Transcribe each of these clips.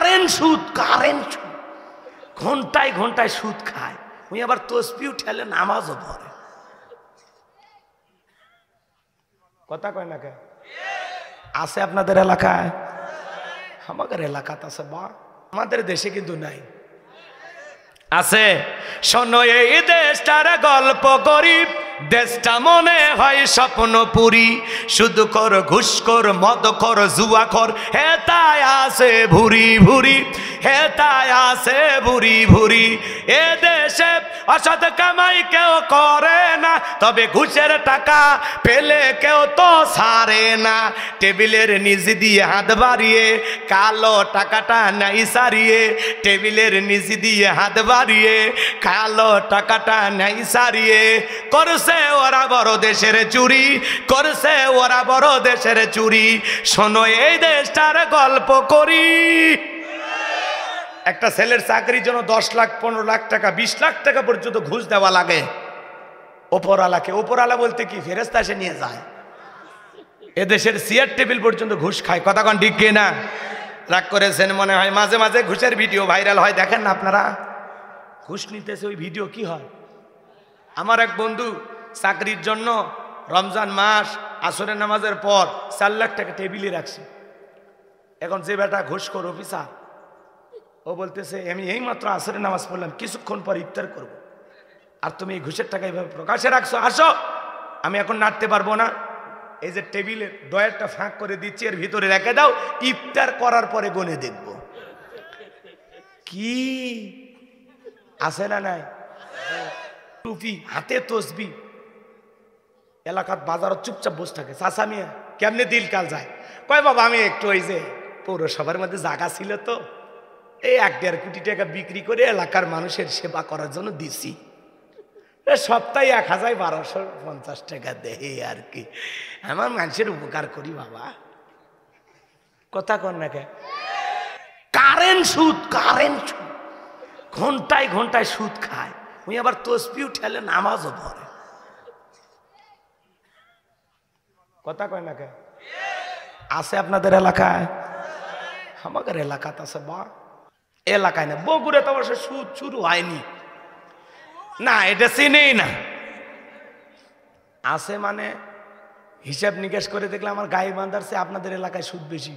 Current সুদ ঘন্টায় ঘন্টায় সুদ খায়। উনি আবার তসবিহ ঠেলে নামাজও পড়ে। কথা কয় না কে? আছে আপনাদের এলাকায়? আমাদের এলাকাতে আছে বা আমাদের দেশে কিন্তু নাই। আছে। শোনো এই দেশটার গল্প গরিব, দেশটা মনে হয় স্বপ্নপুরী। শুধু কর ঘুষ কর মদ কর জুয়া কর, হে তাই আছে ভুরি ভুরি, হে তাই আছে ভুরি ভুরি। এ দেশে অসৎ কামাই কেউ করে না, তবে ঘুষের টাকা পেলে কেউ তো ছাড়ে না। টেবিলের নিচ দিয়ে হাত বাড়িয়ে কালো টাকাটা নাই সারিয়ে, টেবিলের নিচ দিয়ে হাত বাড়িয়ে কালো টাকাটা নাই সারিয়ে। করছে ওরা বড় দেশের চুরি, করছে ওরা বড় দেশের চুরি। শোনো এই দেশটার গল্প করি। একটা ছেলের চাকরির জন্য 10 লাখ 15 লাখ টাকা 20 লাখ টাকা পর্যন্ত ঘুষ দেওয়া লাগে ওপরওয়ালাকে। ওপরওয়ালা বলতে কি ফেরেশতা এসে নিয়ে যায়। এদেশের চেয়ার টেবিল পর্যন্ত ঘুষ খায়। কথা কোন ঠিক কিনা? রাগ করেছেন মনে হয়? মাঝে মাঝে ঘুষের ভিডিও ভাইরাল হয়, দেখেন না আপনারা? ঘুষ নিতেছে, ওই ভিডিও কি হয়। আমার এক বন্ধু চাকরির জন্য রমজান মাস আসরের নামাজের পর 4 লাখ টাকা টেবিলে রাখছে। এখন যে বেটা ঘুষখোর অফিসার, ও বলতেছে আমি এই মাত্র আসরের নামাজ পড়লাম, কিছুক্ষণ পর ইফতার করব, আর তুমি এই ঘুষের টাকা এইভাবে প্রকাশে রাখছো, আসো আমি এখন নাড়তে পারবো না, এই যে টেবিলের ডয়ারটা ফাঁক করে দিচ্ছি এর ভিতরে রেখে দাও, ইফতার করার পরে গনে দেখব। কি আছে না নাই? টুপি হাতে তসবি, এলাকার বাজারত চুপচাপ বসে থাকে। চাচা মিয়া কেমনে দিল কাল যায়? কয় বাবা আমি একটু ওই যে পৌরসভার মধ্যে জায়গা ছিল তো, এই 1-1.5 কোটি টাকা বিক্রি করে এলাকার মানুষের সেবা করার জন্য দিছি, সপ্তাহে 1250 টাকা দেয় আর কি, আমার মানুষের উপকার করি বাবা। কথা কন না কে? কারেন্ট সুদ ঘন্টায় ঘন্টায় সুদ খায়। উনি আবার তসবিহ ঠেলে নামাজও পড়ে। কথা কয় না কে? আছে আপনাদের এলাকায়? আমাদের এলাকাতে আছে বা এলাকায় না। বগুড়া তো অবশ্য সুদ শুরু হয়নি না, এটা চিনেই না। আছে মানে হিসাব নিকাশ করে দেখলে আমার গায়ে বাঁধারছে আপনাদের এলাকায় সুদ বেশি।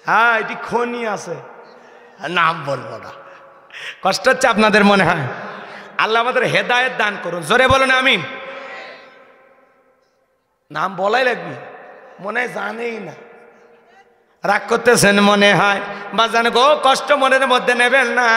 হ্যাঁ এটি খনি আছে, নাম বলবো না, কষ্ট হচ্ছে আপনাদের মনে হয়। আল্লাহ আমাদের হেদায়েত দান করুন, জোরে বলুন আমিন। নাম বলাই লাগবে, মনে হয় জানেই না। রাগ করতেছেন মনে হয়? বাজান গো, কষ্ট মনের মধ্যে নেবেন না।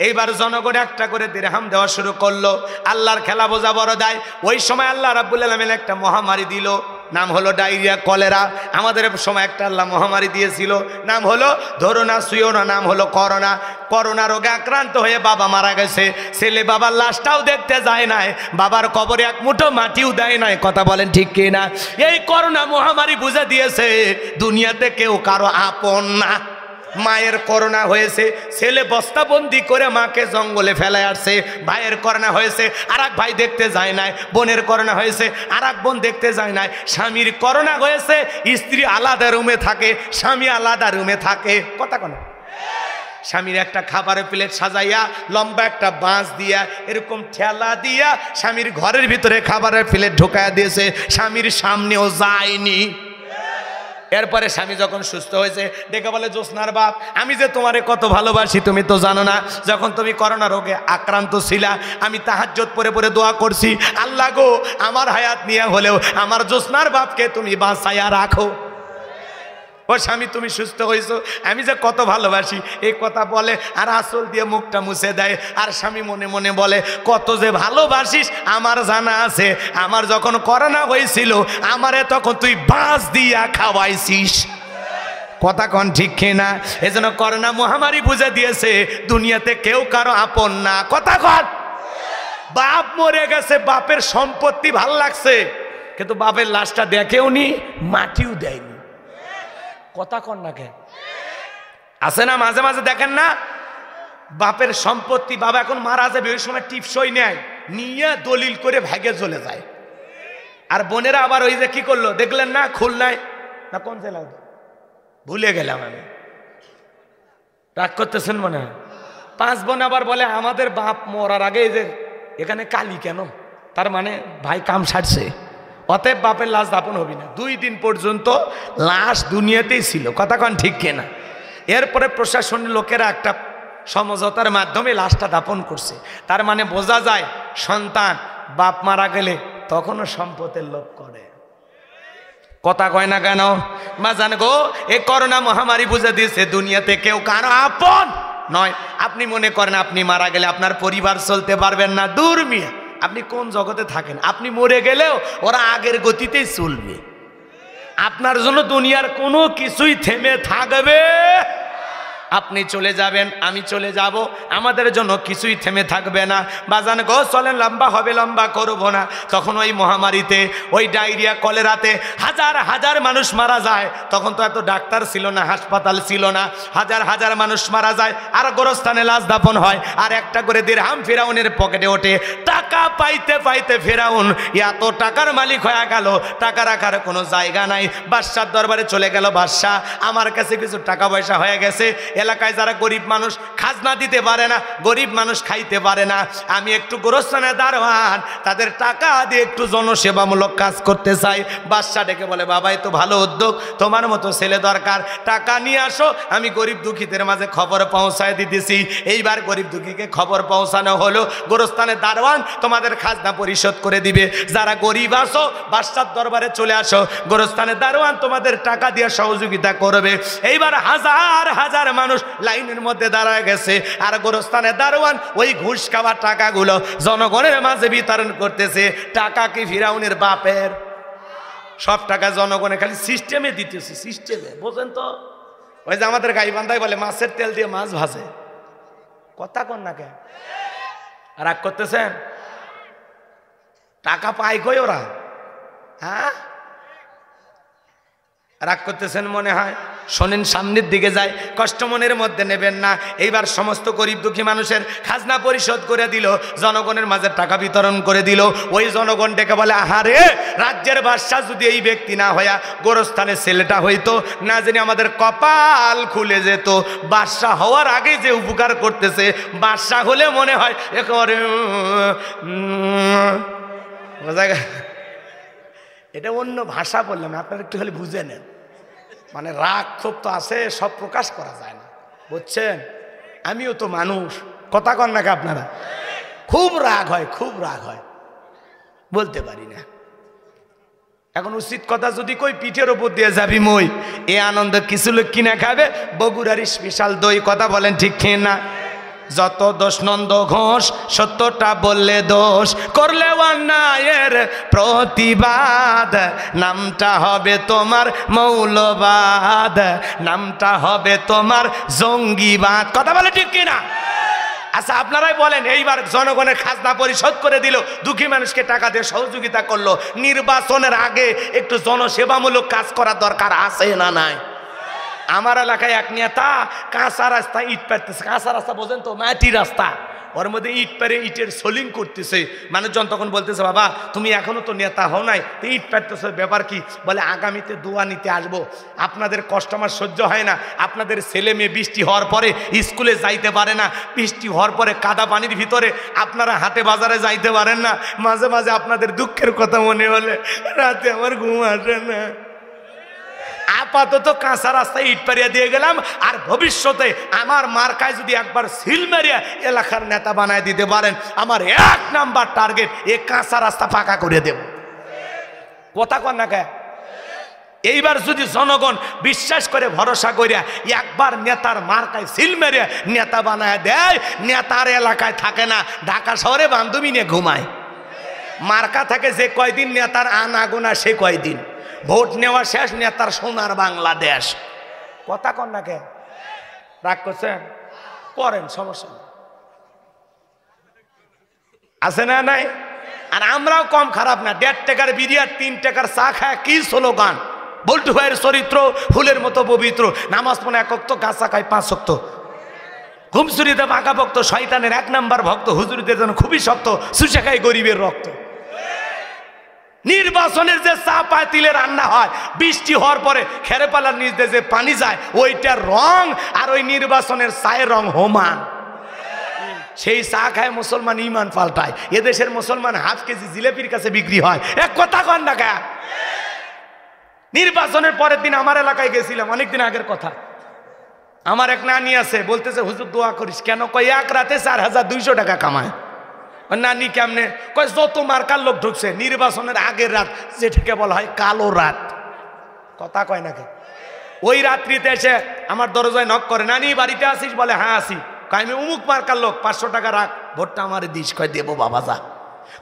এইবার জনগণ একটা করে দিরহাম দেওয়া শুরু করলো। আল্লাহর খেলা বোঝা বড় দায়। ওই সময় আল্লাহ রাব্বুল আলামিন একটা মহামারী দিল, নাম হলো ডায়রিয়া, কলেরা। আমাদের সময় একটা আল্লাহ মহামারী দিয়েছিল, নাম হলো ধরো না সুয়ো না, নাম হলো করোনা। করোনা রোগে আক্রান্ত হয়ে বাবা মারা গেছে, ছেলে বাবার লাশটাও দেখতে যায় নাই, বাবার কবরে এক মুঠো মাটিও দেয় নাই। কথা বলেন ঠিক কি না? এই করোনা মহামারী বুঝে দিয়েছে দুনিয়াতে কেউ কারো আপন না। মায়ের করোনা হয়েছে, ছেলে বস্তাবন্দি করে মাকে জঙ্গলে ফেলে আসছে। ভাইয়ের করোনা হয়েছে, আর এক ভাই দেখতে যায় নাই। বোনের করোনা হয়েছে, আর এক বোন দেখতে যায় নাই। স্বামীর করোনা হয়েছে, স্ত্রী আলাদা রুমে থাকে, স্বামী আলাদা রুমে থাকে। কথা কেন? স্বামীর একটা খাবারের প্লেট সাজাইয়া লম্বা একটা বাঁশ দিয়া এরকম ঠেলা দিয়া স্বামীর ঘরের ভিতরে খাবারের প্লেট ঢোকায়া দিয়েছে, স্বামীর সামনেও যায়নি। এরপরে স্বামী যখন সুস্থ হয়েছে দেখে বলে, জোসনার বাপ আমি যে তোমারে কত ভালোবাসি তুমি তো জানো না। যখন তুমি করোনা রোগে আক্রান্ত ছিলা আমি তাহাজ্জুদ পড়ে পড়ে দোয়া করছি, আল্লাহ গো আমার হায়াত নিয়ে হলেও আমার জোসনার বাপকে তুমি বাঁচাইয়া রাখো। ও স্বামী তুমি সুস্থ হয়েছো, আমি যে কত ভালোবাসি এই কথা বলে আর আঁচল দিয়ে মুখটা মুছে দেয়। আর স্বামী মনে মনে বলে, কত যে ভালোবাসিস আমার জানা আছে, আমার যখন করোনা হয়েছিল আমারে তখন তুই বাঁশ দিয়া খাওয়াইছিস। কথা কন ঠিক কিনা? এজন্য করোনা মহামারী বুঝে দিয়েছে দুনিয়াতে কেউ কারো আপন না। কথা কন। বাপ মরে গেছে, বাপের সম্পত্তি ভাল লাগছে, কিন্তু বাপের লাশটা দেখেও নি, মাটিও দেয়নি। কথা কন না কেন? আছে না মাঝে মাঝে দেখেন না, বাপের সম্পত্তি বাবা এখন মারা যাবে ওই সময় টিপসই নেয়, নিয়ে দলিল করে ভাগে চলে যায়। আর বোনেরা আবার ওই যে কি করলো দেখলেন না, খুলনায় না কোন জেলা ভুলে গেলাম আমি, রাগ করতেছেন মনে হয়। 5 বোন আবার বলে আমাদের বাপ মরার আগে এই যে এখানে কালি কেন, তার মানে ভাই কাম সারছে, অতএব বাপের লাশ দাপন হবি না। 2 দিন পর্যন্ত লাশ দুনিয়াতেই ছিল, কথা কন ঠিক কিনা? এরপরে প্রশাসনের লোকেরা একটা সমঝোতার মাধ্যমে লাশটা দাপন করছে। তার মানে বোঝা যায় সন্তান বাপ মারা গেলে তখনও সম্পদের লোভ করে, কথা কয় না কেন? বাজান গো, এই করোনা মহামারী বুঝে দিয়েছে দুনিয়াতে কেউ কারো আপন নয়। আপনি মনে করেন আপনি মারা গেলে আপনার পরিবার চলতে পারবেন না, দূর মিয়া, আপনি কোন জগতে থাকেন? আপনি মরে গেলেও ওরা আগের গতিতেই চলবে। আপনার জন্য দুনিয়ার কোনো কিছুই থেমে থাকবে, আপনি চলে যাবেন, আমি চলে যাব, আমাদের জন্য কিছুই থেমে থাকবে না। বাজান গো চলেন, লম্বা হবে, লম্বা করব না। তখন ওই মহামারীতে, ওই ডায়রিয়া কলেরাতে হাজার হাজার মানুষ মারা যায়। তখন তো এত ডাক্তার ছিল না, হাসপাতাল ছিল না, হাজার হাজার মানুষ মারা যায়, আর গোরস্থানে লাশ দাপন হয়, আর একটা করে দিরহাম ফেরাউনের পকেটে ওঠে। টাকা পাইতে পাইতে ফেরাউন এত টাকার মালিক হয়ে গেল, টাকা রাখার কোনো জায়গা নাই। বাদশার দরবারে চলে গেল, বাদশা আমার কাছে কিছু টাকা পয়সা হয়ে গেছে, এলাকায় যারা গরিব মানুষ খাজনা দিতে পারে না, গরিব মানুষ খাইতে পারে না, আমি একটু গোরস্থানে দারোয়ান, তাদের টাকা দিয়ে একটু জনসেবামূলক কাজ করতে চাই। বাদশা ডেকে বলে, বাবা এই তো ভালো উদ্যোগ, তোমার মতো ছেলে দরকার, টাকা নিয়ে আসো, আমি গরিব দুঃখীদের মাঝে খবর পৌঁছায় দিতেছি। এইবার গরিব দুঃখীকে খবর পৌঁছানো হলো, গোরস্থানে দারোয়ান তোমাদের খাজনা পরিশোধ করে দিবে, যারা গরিব আসো বাদশার দরবারে চলে আসো, গোরস্থানে দারোয়ান তোমাদের টাকা দিয়ে সহযোগিতা করবে। এইবার হাজার হাজার মানুষ লাইনের মধ্যে দাঁড়ায় গেছে, আর গোরস্থানে দারোয়ান ওই ঘুষ খাওয়া টাকাগুলো জনগণের মাঝে বিতরণ করতেছে। টাকা কি ফিরাউনের বাপের? সব টাকা জনগণে খালি সিস্টেমে দিতেছে, সিস্টেমে, বোঝেন তো? ওই যে আমাদের গাইবান্ধায় বলে মাছের তেল দিয়ে মাছ ভাজে, কথা কন না কেন? রাগ করতেছেন? টাকা পায় কই ওরা? হ্যাঁ, রাগ করতেছেন মনে হয়। শোনেন, সামনের দিকে যায়, কষ্ট মনের মধ্যে নেবেন না। এইবার সমস্ত গরিব দুঃখী মানুষের খাজনা পরিশোধ করে দিল, জনগণের মাঝে টাকা বিতরণ করে দিল। ওই জনগণ ডেকে বলে, আহারে রাজ্যের বাদশা যদি এই ব্যক্তি না হইয়া গোরস্থানের ছেলেটা হইতো, না জানি আমাদের কপাল খুলে যেত। বাদশা হওয়ার আগে যে উপকার করতেছে, বাদশা হলে মনে হয় একেবারে এটা অন্য ভাষা বললাম, আপনারা একটু খালি বুঝে নেন। মানে রাগ ক্ষোভ তো আছে, সব প্রকাশ করা যায় না, বুঝছেন? আমিও তো মানুষ, কথা কন নাকি আপনারা? খুব রাগ হয়, খুব রাগ হয়, বলতে পারি না। এখন উচিত কথা যদি কই, পিঠের ওপর দিয়ে যাবি মই, এ আনন্দ কিছু লোক কিনা খাবে বগুড়ার স্পেশাল দই, কথা বলেন ঠিক না? যত দোষ নন্দ ঘোষ, সত্যটা বললে দোষ, করলে অন্যায়ের প্রতিবাদ, নামটা হবে তোমার মৌলবাদ, নামটা হবে তোমার জঙ্গিবাদ, কথা বলে ঠিক কিনা? আচ্ছা আপনারাই বলেন, এইবার জনগণের খাজনা পরিশোধ করে দিল, দুঃখী মানুষকে টাকা দিয়ে সহযোগিতা করলো, নির্বাচনের আগে একটু জনসেবামূলক কাজ করার দরকার আছে না নাই? আমার এলাকায় এক নেতা কাঁচা রাস্তা ইট পারতেছে, কাঁচা রাস্তা বোঝেন তো, মাটি রাস্তা, ওর মধ্যে ইট পারে, ইটের সোলিং করতেছে। মানুষজন তখন বলতেছে, বাবা তুমি এখনো তো নেতা হও নাই, তো ইট পারতেছে, ব্যাপার কি? বলে আগামীতে দোয়া নিতে আসবো, আপনাদের কষ্ট আমার সহ্য হয় না, আপনাদের ছেলে মেয়ে বৃষ্টি হওয়ার পরে স্কুলে যাইতে পারে না, বৃষ্টি হওয়ার পরে কাদা পানির ভিতরে আপনারা হাটে বাজারে যাইতে পারেন না, মাঝে মাঝে আপনাদের দুঃখের কথা মনে হলে রাতে আমার ঘুম আসে না। আপাতত কাঁচা রাস্তায় ইট পারিয়া দিয়ে গেলাম, আর ভবিষ্যতে আমার মার্কায় যদি একবার সিল মারিয়া এলাকার নেতা বানায় দিতে পারেন, আমার 1 নাম্বার টার্গেট এ কাঁচা রাস্তা পাকা করে দেব, কথা কন না কে? এইবার যদি জনগণ বিশ্বাস করে ভরসা করিয়া একবার নেতার মার্কায় সিল মারিয়া নেতা বানায় দেয়, নেতার এলাকায় থাকে না, ঢাকা শহরে বান্ধবী নিয়ে ঘুমায়। মার্কা থাকে যে কয়দিন, নেতার আনাগোনা সে কয়দিন, ভোট নেওয়া শেষ, নেতার সোনার বাংলাদেশ, কথা কন না কে? রাগ করছেন? করেন, সমস্যা আছে না নাই? আর আমরাও কম খারাপ না, 1.5 টাকার বিরিয়ার 3 টাকার চা খায় কি স্লোগান, বল্টু ভাইয়ের চরিত্র ফুলের মতো পবিত্র, নামাজ পড়ে 1 ওয়াক্ত, গাছা খায় 5 ওয়াক্ত, ঘুমসুরিতে পাকা ভক্ত, শয়তানের 1 নাম্বার ভক্ত, হুজুরিদের জন্য খুবই শক্ত, সুশে খায় গরিবের রক্ত। নির্বাচনের যে চা পাতিলে রান্না হয়, বৃষ্টি হওয়ার পরে খেরেপালার নিচ দিয়ে যে পানি যায়, ওইটার রং আর ওই নির্বাচনের চায়ের রং সমান। সেই চা খায় মুসলমান ইমান পাল্টায়। এদেশের মুসলমান হাফ কেজি জিলেপির কাছে বিক্রি হয়। এক কথা কন না কা? নির্বাচনের পরের দিন আমার এলাকায় গেছিলাম, অনেকদিন আগের কথা। আমার এক নানি আছে, বলতেছে হুজুর দোয়া করিস। কেন? কয় এক রাতে 4200 টাকা কামায়। নানি কেমনে? কয় যত মার্কার লোক ঢুকছে নির্বাচনের আগের রাত, যেটাকে বলা হয় কালো রাত। কথা কয় নাকি? ওই রাত্রিতে এসে আমার দরজায় নক করে, নানি বাড়িতে আসিস? বলে হ্যাঁ আসি। কয় আমি উমুক মার্কার লোক, 500 টাকা রাখ, ভোটটা আমার দিস। কয় দেবো বাবা যা।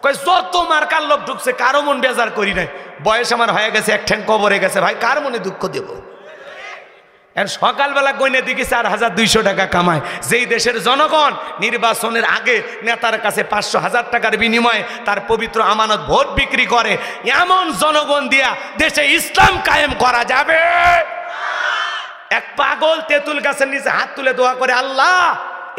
কয় যত মার্কার লোক ঢুকছে কারো মন বেজার করি নাই। বয়স আমার হয়ে গেছে, এক ঠ্যাং কবরে গেছে, ভাই কার মনে দুঃখ দেব? সকালবেলা গইনে দিকে 4200 টাকা কামায়। যেই দেশের জনগণ নির্বাচনের আগে নেতার কাছে 500,000 টাকার বিনিময়ে তার পবিত্র আমানত ভোট বিক্রি করে, এমন জনগণ দিয়া দেশে ইসলাম কায়েম করা যাবে? এক পাগল তেঁতুল গাছের নিচে হাত তুলে দোয়া করে, আল্লাহ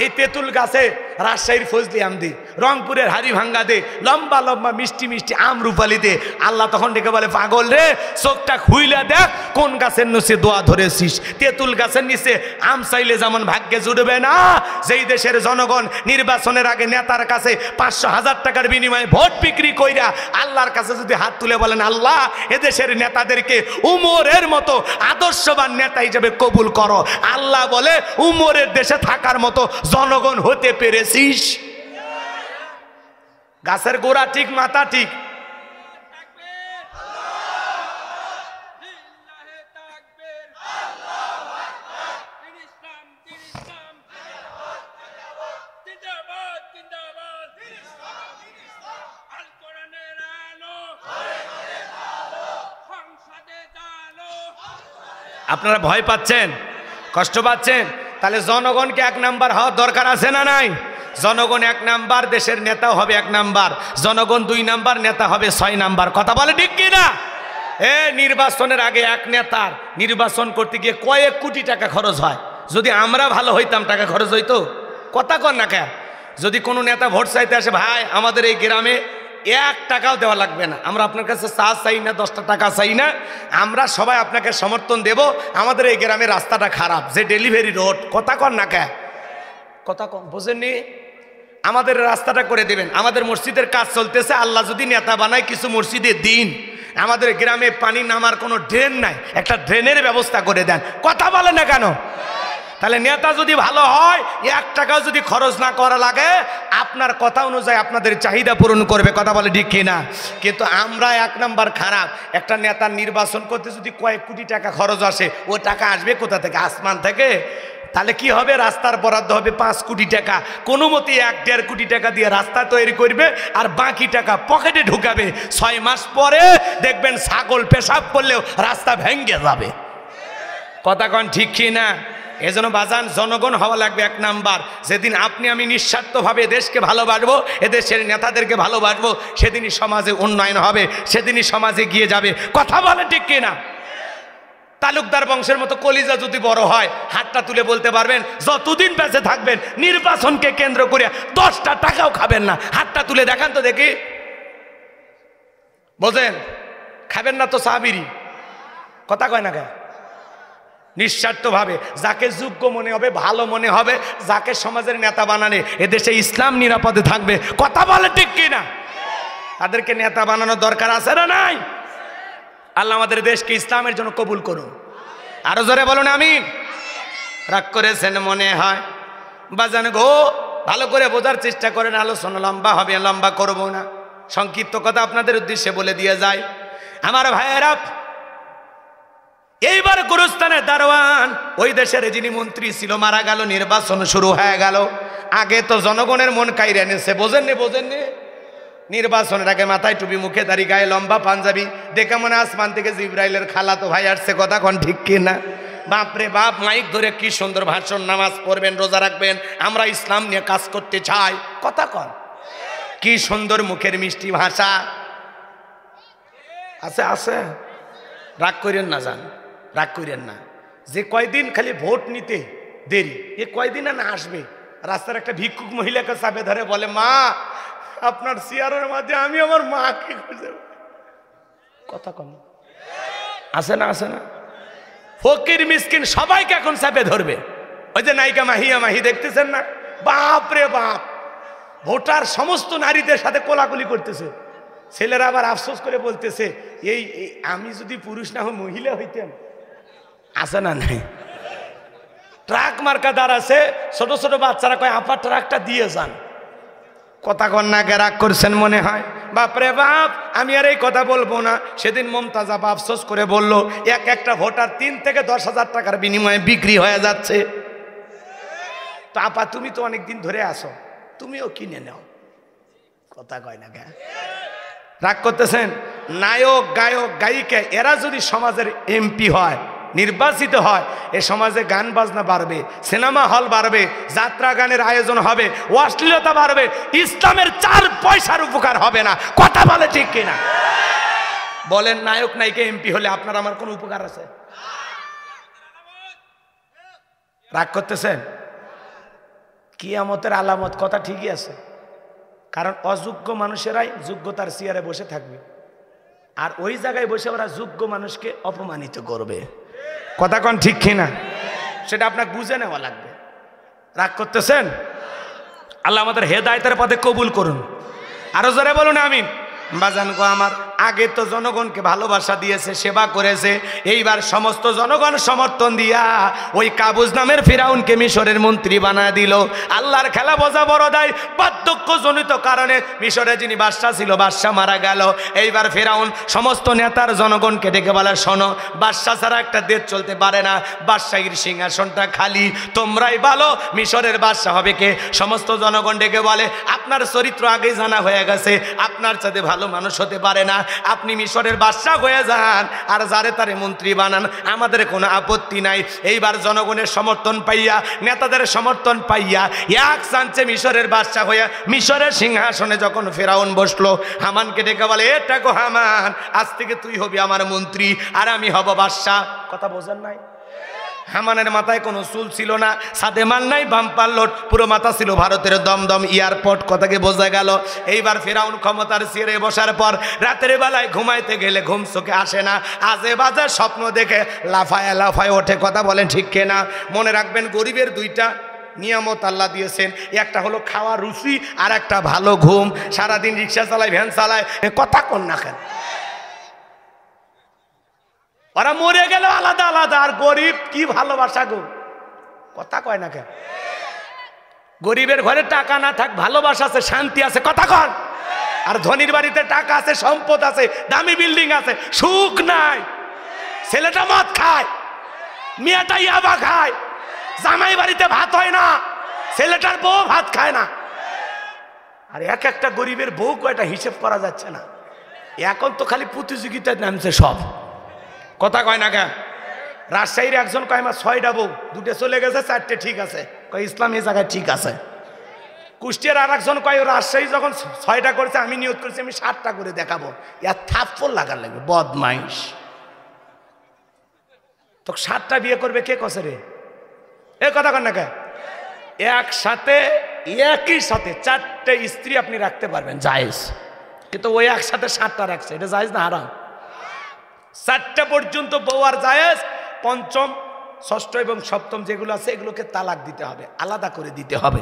এই তেঁতুল গাছে রাজশাহীর ফজলি আম দে, রংপুরের হাড়ি ভাঙ্গা দে, লম্বা লম্বা মিষ্টি মিষ্টি আম রূপালি দে। আল্লাহ তখন ডেকে বলে, পাগল রে, চোখটা খুইলা দেখ কোন গাছের নিচে দোয়া ধরেছিস। তেঁতুল গাছের নিচে আম চাইলে যেমন ভাগ্যে জুড়বে না, যেই দেশের জনগণ নির্বাচনের আগে নেতার কাছে 500,000 টাকার বিনিময়ে ভোট বিক্রি কইরা আল্লাহর কাছে যদি হাত তুলে বলেন, আল্লাহ এদেশের নেতাদেরকে উমরের মতো আদর্শবান নেতা হিসেবে কবুল করো, আল্লাহ বলে উমরের দেশে থাকার মতো জনগণ হতে পেরেছিস? গাছের গোড়া ঠিক, মাথা ঠিক। আপনারা ভয় পাচ্ছেন, কষ্ট পাচ্ছেন? তাহলে জনগণকে 1 নাম্বার হওয়ার দরকার আছে না নাই? জনগণ 1 নাম্বার, দেশের নেতা হবে 1 নাম্বার, জনগণ 2 নাম্বার, নেতা হবে 6 নাম্বার। কথা বলে ঠিক কিনা? নির্বাচনের আগে এক নেতার নির্বাচন করতে গিয়ে কয়েক কোটি টাকা খরচ হয়। যদি আমরা ভালো হইতাম টাকা খরচ হইতো? কথা কন না কে? যদি কোনো নেতা ভোট চাইতে আসে, ভাই আমাদের এই গ্রামে 1 টাকাও দেওয়া লাগবে না, আমরা আপনার কাছে চা চাই না, 10টা টাকা চাই না, আমরা সবাই আপনাকে সমর্থন দেব, আমাদের এই গ্রামে রাস্তাটা খারাপ, যে ডেলিভারি রোড। কথা কন না কে? কথা কন, বোঝেননি? আমাদের রাস্তাটা করে দেবেন। আমাদের মসজিদের কাজ চলতেছে, আল্লাহ যদি নেতা বানায় কিছু মসজিদে দিন। আমাদের গ্রামে পানি নামার কোনো ড্রেন নাই, একটা ড্রেনের ব্যবস্থা করে দেন। কথা বলে না কেন? তাহলে নেতা যদি ভালো হয়, 1 টাকাও যদি খরচ না করা লাগে, আপনার কথা অনুযায়ী আপনাদের চাহিদা পূরণ করবে। কথা বলে ঠিক কিনা? কিন্তু আমরা 1 নাম্বার খারাপ। একটা নেতার নির্বাচন করতে যদি কয়েক কোটি টাকা খরচ আসে, ও টাকা আসবে কোথা থেকে? আসমান থেকে। তাহলে কি হবে? রাস্তার বরাদ্দ হবে 5 কোটি টাকা, কোনো মতে 1-1.5 কোটি টাকা দিয়ে রাস্তা তৈরি করবে, আর বাকি টাকা পকেটে ঢুকাবে। 6 মাস পরে দেখবেন ছাগল পেশাব করলেও রাস্তা ভেঙে যাবে। কথা কন ঠিক কিনা? এজন্য বাজান, জনগণ হওয়া লাগবে 1 নাম্বার। যেদিন আপনি আমি নিঃস্বার্থভাবে দেশকে ভালোবাসবো, এদেশের নেতাদেরকে ভালোবাসবো, সেদিনই সমাজে উন্নয়ন হবে, সেদিনই সমাজে গিয়ে যাবে। কথা বলে ঠিক কিনা? তালুকদার বংশের মতো কলিজা যদি বড় হয়, হাতটা তুলে বলতে পারবেন যতদিন বেঁচে থাকবেন নির্বাচনকে কেন্দ্র করে 10টা টাকাও খাবেন না। হাতটা তুলে দেখান তো দেখি। বোঝেন? খাবেন না তো সাহাবিরি। কথা কয় না কেন? নিঃস্বার্থভাবে যাকে যোগ্য মনে হবে, ভালো মনে হবে, যাকে সমাজের নেতা বানালে এদেশে ইসলাম নিরাপদে থাকবে। কথা বলে ঠিক কিনা? তাদেরকে নেতা বানানোর দরকার আছে না নাই? আল্লাহ আমাদের দেশকে ইসলামের জন্য কবুল করুন। আরো জোরে বলুন আমিন। রাগ করেছেন মনে হয়? বাজান গো, ভালো করে বোঝার চেষ্টা করেন, আলোচনা লম্বা হবে, লম্বা করব না, সংক্ষিপ্ত কথা আপনাদের উদ্দেশ্যে বলে দিয়ে যায়। আমার ভাইয়েরা, এইবার গুরুস্থানের দারোয়ান, ওই দেশের যিনি মন্ত্রী ছিল, মারা গেল, নির্বাচন শুরু হয়ে গেল। আগে তো জনগণের মন কাইরে এনেছে, বোঝেননি? বোঝেননি? নির্বাচনের আগে মাথায় টুপি, মুখে দাড়ি, গায়ে লম্বা পাঞ্জাবি, দেখে মনে আসমান থেকে জিব্রাইলের খালা তো ভাই আসছে। কথা কন ঠিক কিনা? বাপরে বাপ, মাইক ধরে কি সুন্দর ভাষণ, নামাজ পড়বেন, রোজা রাখবেন, আমরা ইসলাম নিয়ে কাজ করতে চাই। কথা কন, কি সুন্দর মুখের মিষ্টি ভাষা আছে। আছে, রাগ করেন না, যান, রাগ করেন না। যে কয়দিন খালি ভোট নিতে দেরি, এ কয়দিন না আসবে, রাস্তার একটা ভিক্ষুক মহিলাকে চাপে ধরে বলে, মা আপনার চেয়ারের মাঝে আমি আমার মাকে খুঁজে। কথা কম আছে না? আছে না? ফকির মিসকিন সবাইকে এখন চাপে ধরবে। ওই যে নায়িকা মাহিয়া মাহি দেখতেছেন না, বাপ রে বাপ, ভোটার সমস্ত নারীদের সাথে কোলাকুলি করতেছে। ছেলেরা আবার আফসোস করে বলতেছে, এই আমি যদি পুরুষ না হই মহিলা হইতাম। আছে না? নাই? ট্রাক মার্কা দাঁড়াছে, ছোট ছোট বাচ্চারা কয় আপা ট্রাকটা দিয়ে যান। কথা কন্যাকে রাগ করছেন মনে হয়। বাপরে বাপ, আমি আর এই কথা বলবো না। সেদিন মমতাজ আপা আফসোস করে বলল, একটা ভোটার 3 থেকে 10,000 টাকার বিনিময়ে বিক্রি হয়ে যাচ্ছে। তো আপা তুমি তো অনেকদিন ধরে আসো, তুমিও কিনে নাও। কথা কয় না? রাগ করতেছেন? নায়ক গায়ক গায়িকা এরা যদি সমাজের এমপি হয়, নির্বাচিত হয়, এ সমাজে গান বাজনা বাড়বে, সিনেমা হল বাড়বে, যাত্রা গানের আয়োজন হবে, অশ্লীলতা বাড়বে, ইসলামের 4 পয়সার উপকার হবে না। কথা বলে ঠিক কিনা? বলেন, নায়ক নায়িকা এমপি হলে আপনার আমার কোনো উপকার আছে? রাগ করতেছেন? কিয়ামতের আলামত। কথা ঠিকই আছে, কারণ অযোগ্য মানুষেরাই যোগ্যতার চেয়ারে বসে থাকবে, আর ওই জায়গায় বসে ওরা যোগ্য মানুষকে অপমানিত করবে। কথা কোন ঠিক কিনা? সেটা আপনাকে বুঝে নেওয়া লাগবে। রাগ করতেছেন? আল্লাহ আমাদের হেদায়েতের পথে কবুল করুন। আরো জোরে বলুন আমিন। বাজান গো আমার, আগে তো জনগণকে ভালোবাসা দিয়েছে, সেবা করেছে, এইবার সমস্ত জনগণ সমর্থন দিয়া ওই কাবুজ নামের ফিরাউনকে মিশরের মন্ত্রী বানায় দিল। আল্লাহর খেলা বোঝা বড় দায়। বার্ধক্যজনিত কারণে মিশরে যিনি বাদশা ছিল, বাদশা মারা গেল। এইবার ফিরাউন সমস্ত নেতার জনগণকে ডেকে বলে, শোনো, বাদশা ছাড়া একটা দেশ চলতে পারে না, বাদশাহীর সিংহাসনটা খালি, তোমরাই ভালো মিশরের বাদশা হবে কে? সমস্ত জনগণ ডেকে বলে, আপনার চরিত্র আগেই জানা হয়ে গেছে, আপনার সাথে ভালো মানুষ হতে পারে না, আপনি মিশরের বাদশা হয়ে যান, আর যারে তারে মন্ত্রী বানান, আমাদের কোনো আপত্তি নাই। এইবার জনগণের সমর্থন পাইয়া, নেতাদের সমর্থন পাইয়া এক চান্সে মিশরের বাদশা হইয়া মিশরের সিংহাসনে যখন ফেরাউন বসলো, হামানকে ডেকে বলে, এটা গো হামান, আজ থেকে তুই হবি আমার মন্ত্রী আর আমি হব বাদশা। কথা বোঝেন নাই? হামানের মাথায় কোনো চুল ছিল না, সাদে মাল নাই, বাম্পার লোড, পুরো মাথা ছিল ভারতের দমদম এয়ারপোর্ট। কথাকে বোঝা গেল। এইবার ফিরাউন ক্ষমতার চেয়ারে বসার পর রাতের বেলায় ঘুমাইতে গেলে ঘুম চোখে আসে না, আজে বাজে স্বপ্ন দেখে লাফায় লাফায় ওঠে। কথা বলেন ঠিক কিনা? মনে রাখবেন, গরিবের 2টা নিয়ামত আল্লাহ দিয়েছেন, একটা হলো খাওয়ার রুচি, আর একটা ভালো ঘুম। সারাদিন রিক্সা চালায়, ভ্যান চালায়, কথা কন না কেন? ওরা মরে গেল আলাদা আলাদা, আর গরিব কি ভালোবাসা গো? কথা কয় না কেন? গরিবের ঘরে টাকা না থাক, ভালোবাসা আছে, শান্তি আছে। কথা কন? আর ধনীর বাড়িতে টাকা আছে, সম্পদ আছে, দামি বিল্ডিং আছে, সুখ নাই। ছেলেটা মদ খায়, মেয়েটা ইয়াবা খায়, জামাই বাড়িতে ভাত হয় না, ছেলেটার বউ ভাত খায় না। আর একটা গরিবের বউ কয়টা হিসেব করা যাচ্ছে না। এখন তো খালি প্রতিযোগিতায় নামছে সব। কথা কয় না কেন? রাজশাহীর একজন কয় আমার 6টা বউ, 2টে চলে গেছে, 4টে ঠিক আছে। কয় ইসলাম এই জায়গায় ঠিক আছে। কুষ্টিয়ার আর একজন কয় রাজশাহী যখন 6টা করেছে, আমি নিয়ত করেছি আমি 7টা করে দেখাবো। ইয়ার থাপ্পড় লাগার লাগবে, বদমাইশ। তো 7টা বিয়ে করবে কে কছে রে? এ কথা কন না কেন? একসাথে একই সাথে 4টে স্ত্রী আপনি রাখতে পারবেন, জায়েজ। কিন্তু ওই একসাথে 7টা রাখছে, এটা জায়েজ না হারাম? 4টা পর্যন্ত বউ আর জায়েজ, 5ম, 6ষ্ঠ এবং 7ম যেগুলো আছে এগুলোকে তালাক দিতে হবে, আলাদা করে দিতে হবে।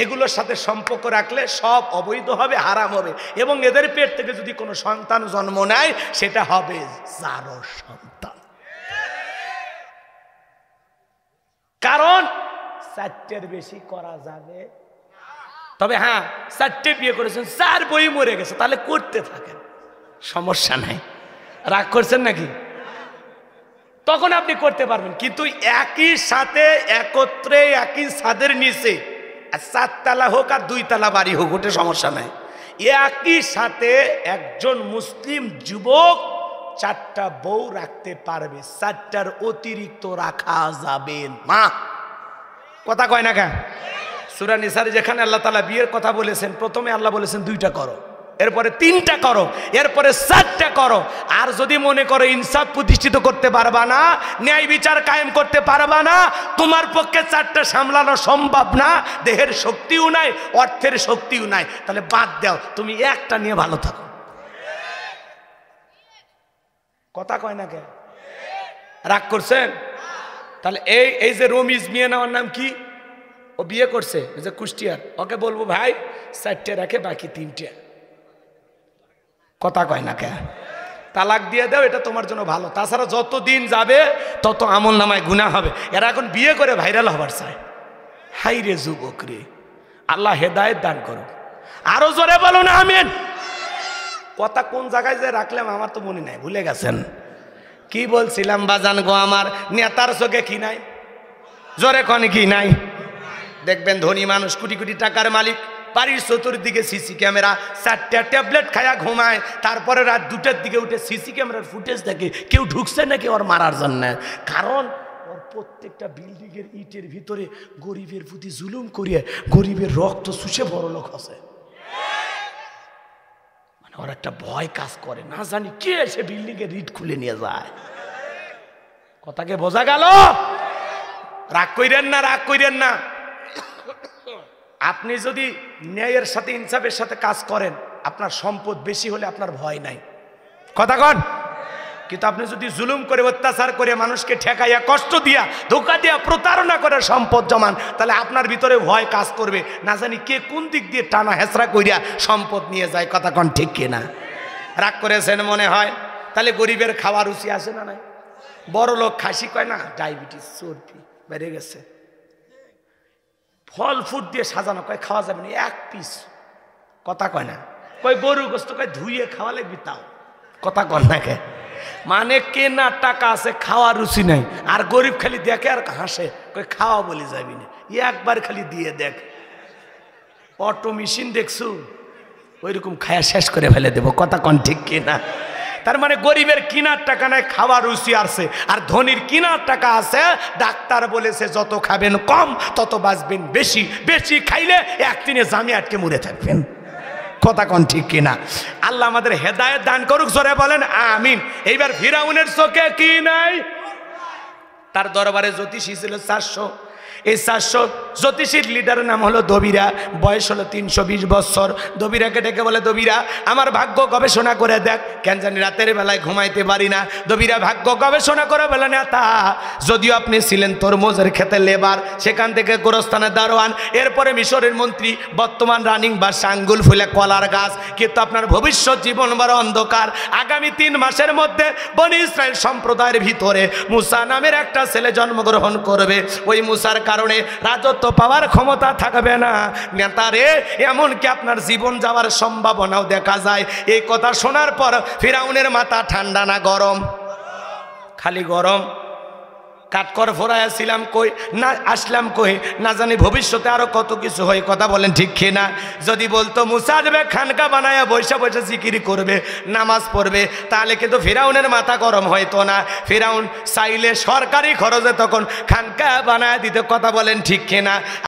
এগুলোর সাথে সম্পর্ক রাখলে সব অবৈধ হবে, হারাম হবে, এবং এদের পেট থেকে যদি কোনো সন্তান জন্ম নেয় সেটা হবে জারো সন্তান। কারণ 4টের বেশি করা যাবে। তবে হ্যাঁ, 4টে বিয়ে করেছেন, 4 বই মরে গেছে, তাহলে করতে থাকেন, সমস্যা নাই। রাগ করছেন নাকি? তখন আপনি করতে পারবেন, কিন্তু একই সাথে একত্রে একই ছাদের নিচে 4 তালা হোক আর 2 তালা বাড়ি হোক, ওটা সমস্যা নাই। একই সাথে একজন মুসলিম যুবক 4টা বউ রাখতে পারবে, 4টার অতিরিক্ত রাখা যাবে না। কথা কয় না কেন? সূরা নিসার যেখানে আল্লাহ তাআলা বিয়ের কথা বলেছেন, প্রথমে আল্লাহ বলেছেন 2টা করো, এরপরে 3টা করো, এরপরে 4টা করো। আর যদি মনে করো ইনসাফ প্রতিষ্ঠিত করতে পারবা না, ন্যায় বিচার কায়েম করতে পারবা না, তোমার পক্ষে 4টা সামলানো সম্ভব না, দেহের শক্তিও নাই, অর্থের শক্তিও নাই, তাহলে বাদ দাও, তুমি একটা নিয়ে ভালো থাকো। কথা কয় না কে? রাগ করছেন? তাহলে এই যে রমিজ মিয়া না, ওর নাম কি? ও বিয়ে করছে, ওই যে কুষ্টিয়ার। ওকে বলবো ভাই 4টে রাখে বাকি 3টে। কথা কয় না কে? তালাক দিয়ে দাও, এটা তোমার জন্য ভালো। তাছাড়া যত দিন যাবে তত আমল নামায় গুনাহ হবে। এরা এখন বিয়ে করে ভাইরাল হবার চায়। হাই রে যুবক রে, আল্লাহ হেদায়েত দান করো। আরো জোরে বলো না আমিন। কথা কোন জায়গায় যে রাখলাম আমার তো মনে নাই, ভুলে গেছেন। কি বলছিলাম বাজান গো আমার? নেতার চোখে কি নাই? জোরে কনে কি নাই? দেখবেন ধনী মানুষ, কোটি কোটি টাকার মালিক, বাড়ির চতুর্দিকে সিসি ক্যামেরা, 4টা ট্যাবলেট খায়া ঘুমায়, তারপরে রাত 2টার দিকে উঠে সিসি ক্যামেরার ফুটেজ দেখে কেউ ঢুকছে নাকি ওর মারার জন্য। কারণ ওর প্রত্যেকটা বিল্ডিংয়ের ইটের ভিতরে গরিবের প্রতি জুলুম করিয়ে গরিবের রক্ত শুষে বড় লোক আছে। মানে ওর একটা ভয় কাজ করে, না জানি কে এসে বিল্ডিংয়ের ইট খুলে নিয়ে যায়। কথাকে বোঝা গেল? রাগ কইরেন না, রাগ কইরেন না। আপনি যদি ন্যায়ের সাথে ইনসাফের সাথে কাজ করেন, আপনার সম্পদ বেশি হলে আপনার ভয় নাই। কথা কন। কিন্তু আপনি যদি জুলুম করে, অত্যাচার করে, মানুষকে ঠেকাইয়া, কষ্ট দিয়া, ধোকা দিয়া, প্রতারণা করে সম্পদ জমান, তাহলে আপনার ভিতরে ভয় কাজ করবে, না জানি কে কোন দিক দিয়ে টানা হেঁচড়া করিয়া সম্পদ নিয়ে যায়। কথা কন ঠিক কিনা? রাগ করেছেন মনে হয়? তাহলে গরিবের খাওয়া রুচি আছে না নাই? বড় লোক খাসি কয় না, ডায়াবেটিস, চর্বি বেড়ে গেছে, ফল ফুট দিয়ে সাজানো, কয় খাওয়া যাবে না 1 পিস। কথা কয় না? কয় গরু গোস্ত, কয় ধুইয়ে খাওয়া লাগবি তাও। কথা কন না কে? মানে কেনা টাকা আছে, খাওয়া রুচি নাই। আর গরিব খালি দেখে আর হাসে, কয় খাওয়া বলে যাবি না, একবার খালি দিয়ে দেখ। অটো মেশিন দেখছু, ওইরকম খায়া শেষ করে ফেলে দেবো। কথা কন ঠিক কিনা? তার মানে গরিবের কিনার টাকা নাই, খাওয়ার রুচি আছে। আর ধনীর কিনার টাকা আছে, ডাক্তার বলেছে যত খাবেন কম তত বাঁচবেন বেশি, বেশি খাইলে একদিনে জামি আটকে মরে থাকবেন। কথা কন ঠিক কিনা? আল্লাহ আমাদের হেদায়েত দান করুক, জোরে বলেন আমিন। এইবার ফিরাউনের চোখে কি নাই? তার দরবারে জ্যোতিষী ছিল 400। এই 400 জ্যোতিষীর লিডারের নাম হলো দবিরা। বয়স হলো 320 বছর। দবিরাকে ডেকে বলে, দবিরা আমার ভাগ্য গবেষণা করে দেখ, কেন জানি রাতের বেলায় ঘুমাইতে পারি না। দবিরা ভাগ্য গবেষণা করে বলে, নেতা যদিও আপনি ছিলেন তরমুজের খেতে লেবার, সেখান থেকে গোরস্থানে দারোয়ান, এরপরে মিশরের মন্ত্রী, বর্তমান রানিং বা আঙ্গুল ফুলে কলার গাছ, কিন্তু আপনার ভবিষ্যৎ জীবন বড় অন্ধকার। আগামী 3 মাসের মধ্যে বনি ইসরাইল সম্প্রদায়ের ভিতরে মুসা নামের একটা ছেলে জন্মগ্রহণ করবে। ওই মুসার কারণে রাজত্ব পাওয়ার ক্ষমতা থাকবে না। নেতারে এমনকি আপনার জীবন যাওয়ার সম্ভাবনাও দেখা যায়। এই কথা শোনার পর ফিরাউনের মাথা ঠান্ডা না গরম? খালি গরম। কাঠকর ফোরাইয়াছিলাম কই, না আসলাম কই, না জানি ভবিষ্যতে আরো কত কিছু হয়। কথা বলেন ঠিক কিনা? যদি বলতো মুসা যাবে খানকা বানায়া বৈশা বৈশা জিকিরি করবে, নামাজ পড়বে, তাহলে কিন্তু ফিরাউনের মাথা গরম হয়তো না। ফিরাউন চাইলে সরকারি খরচে তখন খানকা বানায়া দিতে। কথা বলেন ঠিক কিনা?